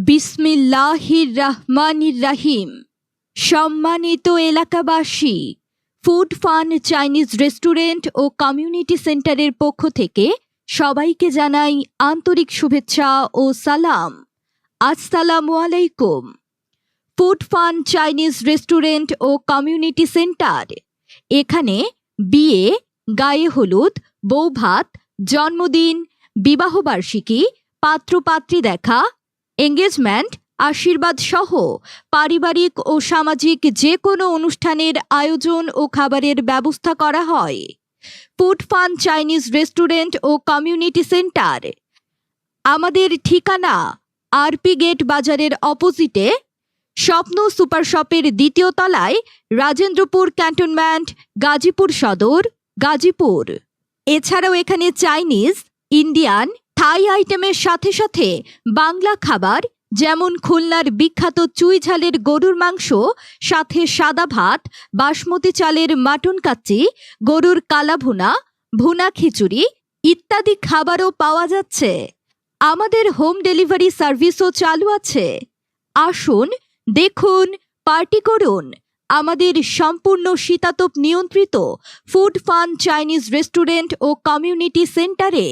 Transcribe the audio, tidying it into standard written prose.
বিসমিল্লাহির রহমানির রহিম। সম্মানিত এলাকাবাসী, ফুড ফান চাইনিজ রেস্টুরেন্ট ও কমিউনিটি সেন্টারের পক্ষ থেকে সবাইকে জানাই আন্তরিক শুভেচ্ছা ও সালাম। আসসালামু আলাইকুম। ফুড ফান চাইনিজ রেস্টুরেন্ট ও কমিউনিটি সেন্টার, এখানে বিয়ে, গায়ে হলুদ, বৌভাত, জন্মদিন, বিবাহবার্ষিকী, পাত্রপাত্রী দেখা, এঙ্গেজমেন্ট, আশীর্বাদ সহ পারিবারিক ও সামাজিক যে কোনো অনুষ্ঠানের আয়োজন ও খাবারের ব্যবস্থা করা হয়। ফুড ফান চাইনিজ রেস্টুরেন্ট ও কমিউনিটি সেন্টার, আমাদের ঠিকানা আরপি গেট বাজারের অপোজিটে, স্বপ্ন সুপার শপের দ্বিতীয় তলায়, রাজেন্দ্রপুর ক্যান্টনমেন্ট, গাজীপুর সদর, গাজীপুর। এছাড়াও এখানে চাইনিজ, ইন্ডিয়ান, থাই আইটেমের সাথে সাথে বাংলা খাবার যেমন খুলনার বিখ্যাত চুই ঝালের গরুর মাংস, সাথে সাদা ভাত, বাসমতি চালের মাটন কাচ্চি, গরুর কালাভুনা, ভুনা খিচুড়ি ইত্যাদি খাবারও পাওয়া যাচ্ছে। আমাদের হোম ডেলিভারি সার্ভিসও চালু আছে। আসুন, দেখুন, পার্টি করুন আমাদের সম্পূর্ণ শীতাতপ নিয়ন্ত্রিত ফুড ফান চাইনিজ রেস্টুরেন্ট ও কমিউনিটি সেন্টারে।